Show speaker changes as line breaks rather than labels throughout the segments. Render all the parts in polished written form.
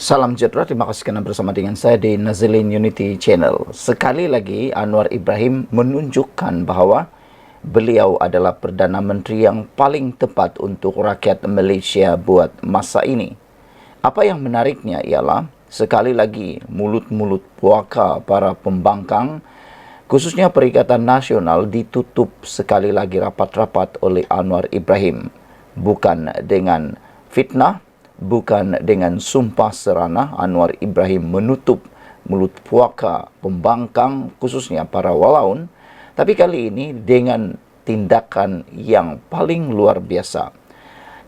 Salam sejahtera, terima kasih kerana bersama dengan saya di Nazilin Unity Channel. Sekali lagi, Anwar Ibrahim menunjukkan bahawa beliau adalah Perdana Menteri yang paling tepat untuk rakyat Malaysia buat masa ini. Apa yang menariknya ialah, sekali lagi, mulut-mulut puaka para pembangkang, khususnya Perikatan Nasional, ditutup sekali lagi rapat-rapat oleh Anwar Ibrahim. Bukan dengan fitnah, bukan dengan sumpah serana. Anwar Ibrahim menutup mulut puaka pembangkang, khususnya para walaun, tapi kali ini dengan tindakan yang paling luar biasa.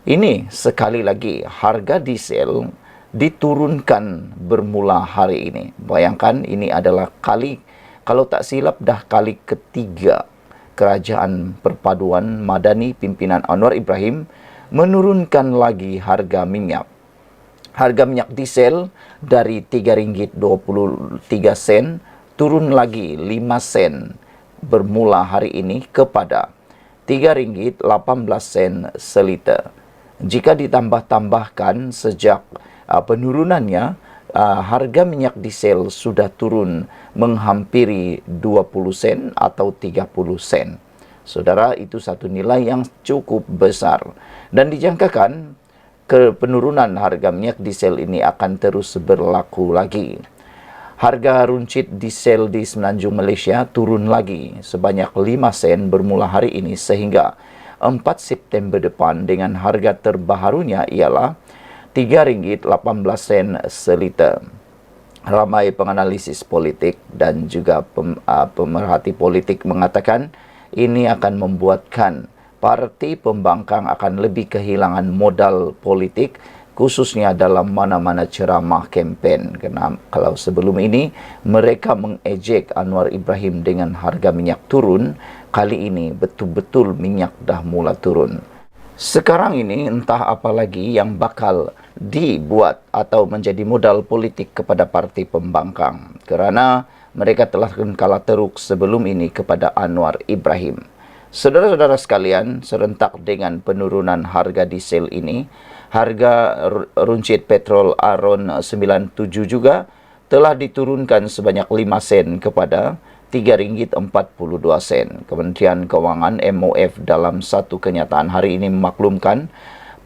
Ini sekali lagi harga diesel diturunkan bermula hari ini. Bayangkan, ini adalah kalau tak silap dah kali ketiga Kerajaan Perpaduan Madani pimpinan Anwar Ibrahim menurunkan lagi harga minyak. Harga minyak diesel dari RM3.23 turun lagi 5 sen bermula hari ini kepada RM3.18 seliter. Jika ditambah-tambahkan sejak penurunannya, harga minyak diesel sudah turun menghampiri 20 sen atau 30 sen. Saudara, itu satu nilai yang cukup besar. Dan dijangkakan penurunan harga minyak diesel ini akan terus berlaku lagi. Harga runcit diesel di Semenanjung Malaysia turun lagi sebanyak 5 sen bermula hari ini sehingga 4 September depan dengan harga terbaharunya ialah RM3.18 seliter. Ramai penganalisis politik dan juga pemerhati politik mengatakan ini akan membuatkan parti pembangkang akan lebih kehilangan modal politik, khususnya dalam mana-mana ceramah kempen. Kerana kalau sebelum ini mereka mengejek Anwar Ibrahim dengan harga minyak turun, kali ini betul-betul minyak dah mula turun. Sekarang ini entah apa lagi yang bakal dibuat atau menjadi modal politik kepada parti pembangkang, kerana mereka telah kalah teruk sebelum ini kepada Anwar Ibrahim. Saudara-saudara sekalian, serentak dengan penurunan harga diesel ini, harga runcit petrol Aron 97 juga telah diturunkan sebanyak 5 sen kepada RM3.42. Kementerian Kewangan MOF dalam satu kenyataan hari ini memaklumkan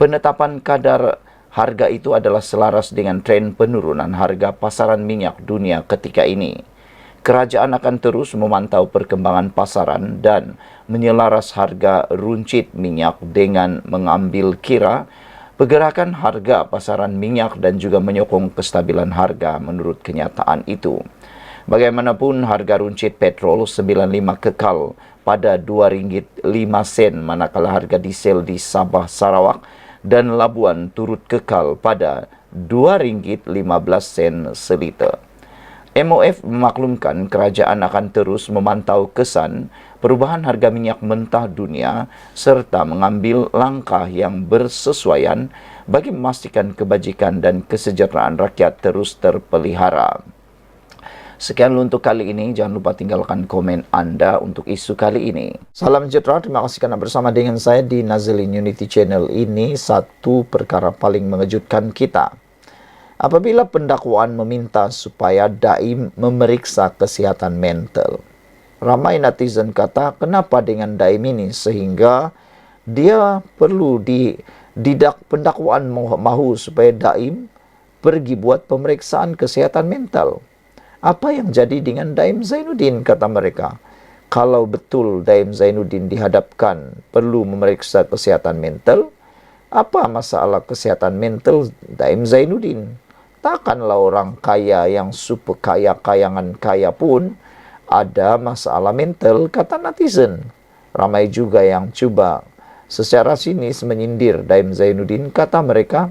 penetapan kadar harga itu adalah selaras dengan tren penurunan harga pasaran minyak dunia ketika ini. Kerajaan akan terus memantau perkembangan pasaran dan menyelaras harga runcit minyak dengan mengambil kira pergerakan harga pasaran minyak dan juga menyokong kestabilan harga menurut kenyataan itu. Bagaimanapun, harga runcit petrol 95 kekal pada RM2.05 manakala harga diesel di Sabah, Sarawak dan Labuan turut kekal pada RM2.15 seliter. MOF memaklumkan kerajaan akan terus memantau kesan perubahan harga minyak mentah dunia serta mengambil langkah yang bersesuaian bagi memastikan kebajikan dan kesejahteraan rakyat terus terpelihara. Sekian untuk kali ini. Jangan lupa tinggalkan komen anda untuk isu kali ini. Salam sejahtera. Terima kasih kerana bersama dengan saya di Nazilin Unity Channel. Ini satu perkara paling mengejutkan kita. Apabila pendakwaan meminta supaya Daim memeriksa kesihatan mental, ramai netizen kata, kenapa dengan Daim ini sehingga dia perlu pendakwaan mahu supaya Daim pergi buat pemeriksaan kesihatan mental. Apa yang jadi dengan Daim Zainuddin, kata mereka. Kalau betul Daim Zainuddin dihadapkan perlu memeriksa kesihatan mental, apa masalah kesihatan mental Daim Zainuddin? Takkanlah orang kaya yang super kaya, kayangan kaya pun ada masalah mental, kata netizen. Ramai juga yang cuba secara sinis menyindir Daim Zainuddin. Kata mereka,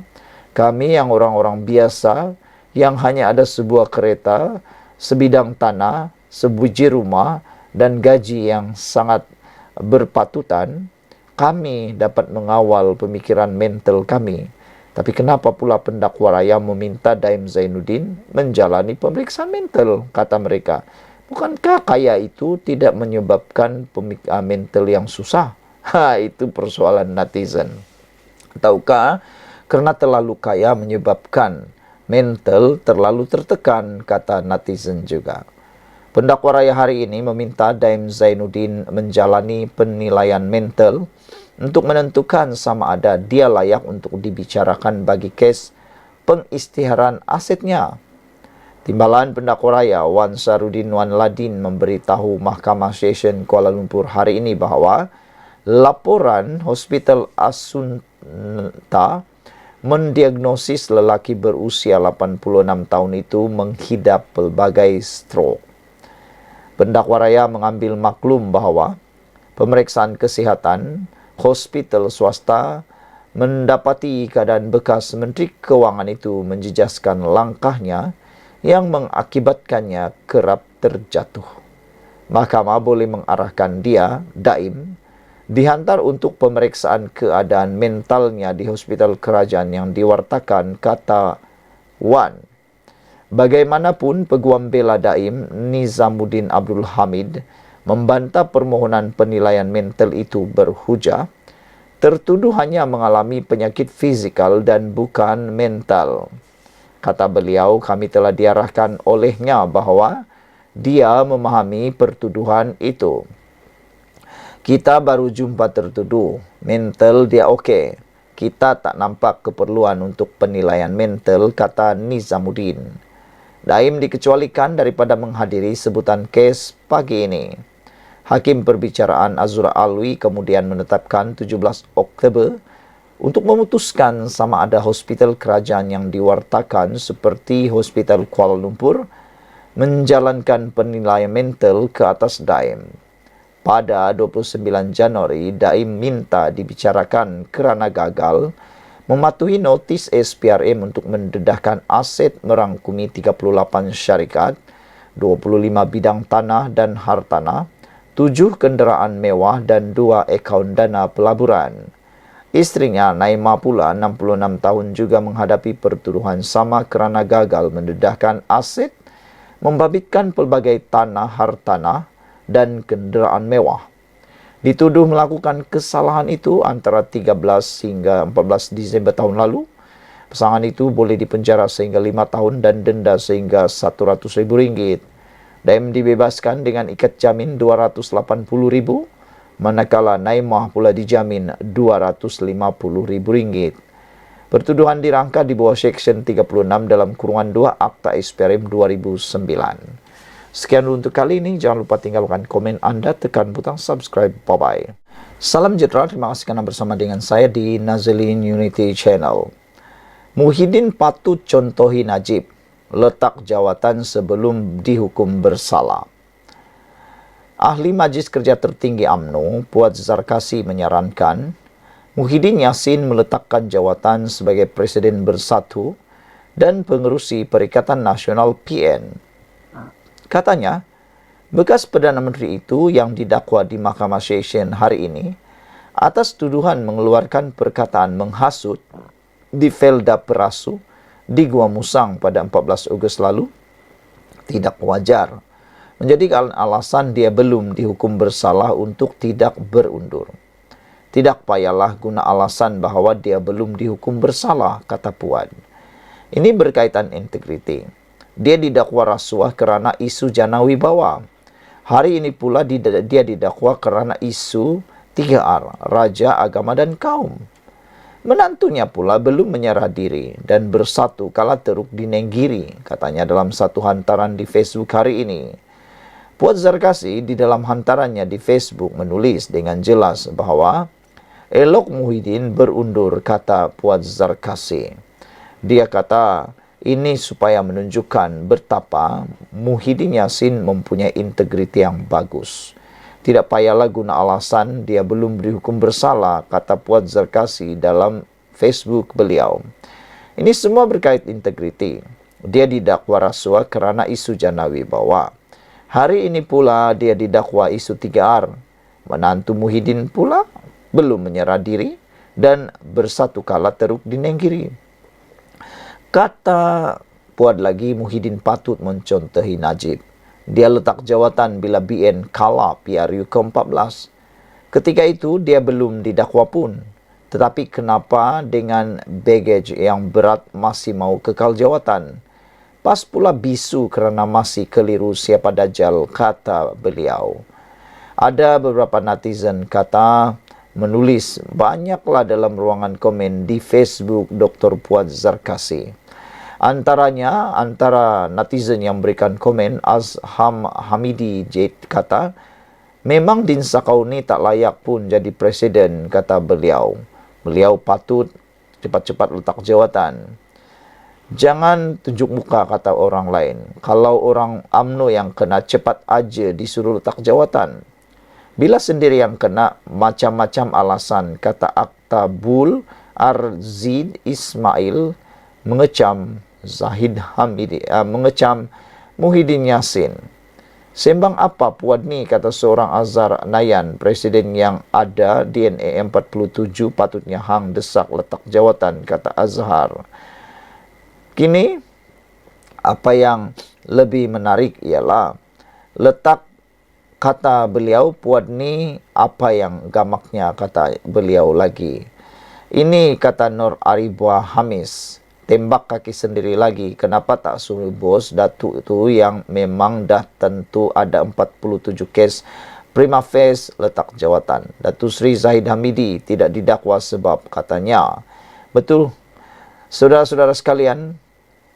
kami yang orang-orang biasa yang hanya ada sebuah kereta, sebidang tanah, sebujur rumah dan gaji yang sangat berpatutan, kami dapat mengawal pemikiran mental kami. Tapi kenapa pula pendakwa raya meminta Daim Zainuddin menjalani pemeriksaan mental, kata mereka. Bukankah kaya itu tidak menyebabkan mental yang susah? Itu persoalan netizen. Ataukah kerana terlalu kaya menyebabkan mental terlalu tertekan, kata netizen juga. Pendakwa raya hari ini meminta Daim Zainuddin menjalani penilaian mental untuk menentukan sama ada dia layak untuk dibicarakan bagi kes pengisytiharan asetnya. Timbalan pendakwa raya Wan Sarudin Wan Ladin memberitahu Mahkamah Session Kuala Lumpur hari ini bahawa laporan Hospital Asunta mendiagnosis lelaki berusia 86 tahun itu menghidap pelbagai stroke. Pendakwa raya mengambil maklum bahawa pemeriksaan kesihatan hospital swasta mendapati keadaan bekas Menteri Kewangan itu menjejaskan langkahnya yang mengakibatkannya kerap terjatuh. Mahkamah boleh mengarahkan dia, Daim, dihantar untuk pemeriksaan keadaan mentalnya di hospital kerajaan yang diwartakan, kata Wan. Bagaimanapun, Peguam Bela Daim Nizamuddin Abdul Hamid membantah permohonan penilaian mental itu, berhujah tertuduh hanya mengalami penyakit fizikal dan bukan mental. Kata beliau, kami telah diarahkan olehnya bahawa dia memahami pertuduhan itu. Kita baru jumpa tertuduh, mental dia okey. Kita tak nampak keperluan untuk penilaian mental, kata Nizamuddin. Daim dikecualikan daripada menghadiri sebutan kes pagi ini. Hakim Perbicaraan Azura Alwi kemudian menetapkan 17 Oktober untuk memutuskan sama ada hospital kerajaan yang diwartakan seperti Hospital Kuala Lumpur menjalankan penilaian mental ke atas Daim. Pada 29 Januari, Daim minta dibicarakan kerana gagal mematuhi notis SPRM untuk mendedahkan aset merangkumi 38 syarikat, 25 bidang tanah dan hartanah, 7 kenderaan mewah dan 2 akaun dana pelaburan. Isterinya Naima pula 66 tahun juga menghadapi pertuduhan sama kerana gagal mendedahkan aset, membabitkan pelbagai tanah hartanah dan kenderaan mewah. Dituduh melakukan kesalahan itu antara 13 hingga 14 Disember tahun lalu. Pasangan itu boleh dipenjara sehingga 5 tahun dan denda sehingga RM100,000. Daim dibebaskan dengan ikat jamin RM280,000, manakala Naimah pula dijamin RM250,000. Pertuduhan dirangka di bawah Seksyen 36 dalam kurungan 2 Akta SPRM 2009. Sekian untuk kali ini. Jangan lupa tinggalkan komen anda, tekan butang subscribe. Bye-bye. Salam sejahtera. Terima kasih kerana bersama dengan saya di Nazilin Unity Channel. Muhyiddin patut contohi Najib. Letak jawatan sebelum dihukum bersalah. Ahli Majlis Kerja Tertinggi UMNO, Puat Zarkasi menyarankan Muhyiddin Yassin meletakkan jawatan sebagai Presiden Bersatu dan pengerusi Perikatan Nasional PN. Katanya, bekas Perdana Menteri itu yang didakwa di Mahkamah Session hari ini atas tuduhan mengeluarkan perkataan menghasut di Felda Perasu di Gua Musang pada 14 Ogos lalu tidak wajar, menjadi alasan dia belum dihukum bersalah untuk tidak berundur. Tidak payahlah guna alasan bahawa dia belum dihukum bersalah, kata Puan. Ini berkaitan integriti. Dia didakwa rasuah kerana isu jana wibawa. Hari ini pula dia didakwa kerana isu 3R, Raja, Agama dan Kaum. Menantunya pula belum menyerah diri dan bersatu kala teruk di Nenggiri, katanya dalam satu hantaran di Facebook hari ini. Puat Zarkasi di dalam hantarannya di Facebook menulis dengan jelas bahawa elok Muhyiddin berundur, kata Puat Zarkasi. Dia kata, ini supaya menunjukkan betapa Muhyiddin Yassin mempunyai integriti yang bagus. Tidak payahlah guna alasan dia belum dihukum bersalah, kata Puat Zarkasi dalam Facebook beliau. Ini semua berkait integriti. Dia didakwa rasuah kerana isu jana wibawa. Hari ini pula dia didakwa isu 3R. Menantu Muhyiddin pula belum menyerah diri dan bersatu kala teruk di Nenggiri. Kata Puat lagi, Muhyiddin patut mencontohi Najib. Dia letak jawatan bila BN kalah PRU ke-14. Ketika itu, dia belum didakwa pun. Tetapi kenapa dengan baggage yang berat masih mau kekal jawatan? Pas pula bisu kerana masih keliru siapa Dajjal, kata beliau. Ada beberapa netizen kata menulis banyaklah dalam ruangan komen di Facebook Dr. Puad Zarkasi. Antara netizen yang berikan komen, Azham Hamidi J kata, memang Din Sakau ni tak layak pun jadi presiden, kata beliau. Beliau patut cepat-cepat letak jawatan. Jangan tunjuk muka, kata orang lain. Kalau orang UMNO yang kena, cepat aja disuruh letak jawatan. Bila sendiri yang kena, macam-macam alasan, kata Aktabul Arzid Ismail mengecam mengecam Muhyiddin Yassin. Sembang apa Puad ni, kata seorang Azhar Nayan, presiden yang ada DNA 47 patutnya hang desak letak jawatan, kata Azhar. Kini, apa yang lebih menarik ialah letak, kata beliau, Puad ni apa yang gamaknya, kata beliau lagi. Ini kata Nur Aribwa Hamis, tembak kaki sendiri lagi. Kenapa tak suruh bos Datuk itu yang memang dah tentu ada 47 kes prima facie letak jawatan. Datuk Seri Zahid Hamidi tidak didakwa sebab katanya. Betul, saudara-saudara sekalian,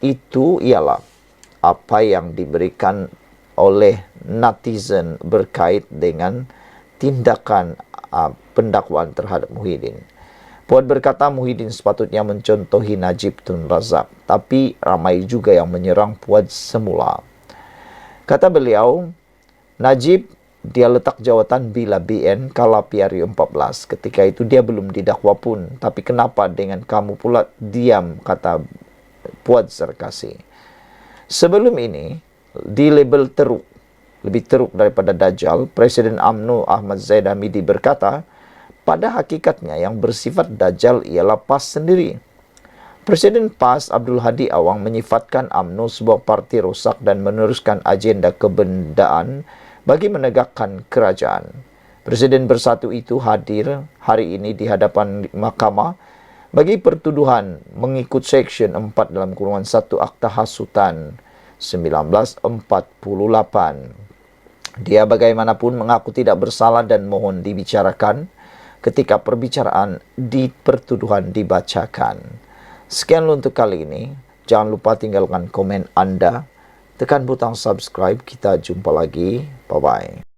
itu ialah apa yang diberikan oleh netizen berkait dengan tindakan pendakwaan terhadap Muhyiddin. Puad berkata Muhyiddin sepatutnya mencontohi Najib Tun Razak, tapi ramai juga yang menyerang Puad semula. Kata beliau, Najib dia letak jawatan bila BN kalah PRU 14. Ketika itu dia belum didakwa pun. Tapi kenapa dengan kamu pula diam, kata Puad Zarkasi. Sebelum ini, di label teruk, lebih teruk daripada Dajjal, Presiden UMNO Ahmad Zaid Hamidi berkata, pada hakikatnya yang bersifat Dajjal ialah PAS sendiri. Presiden PAS Abdul Hadi Awang menyifatkan UMNO sebuah parti rosak dan meneruskan agenda kebendaan bagi menegakkan kerajaan. Presiden Bersatu itu hadir hari ini di hadapan mahkamah bagi pertuduhan mengikut Seksyen 4 dalam kurungan 1 Akta Hasutan 1948. Dia bagaimanapun mengaku tidak bersalah dan mohon dibicarakan ketika perbicaraan di pertuduhan dibacakan. Sekian untuk kali ini. Jangan lupa tinggalkan komen Anda. Tekan butang subscribe. Kita jumpa lagi. Bye-bye.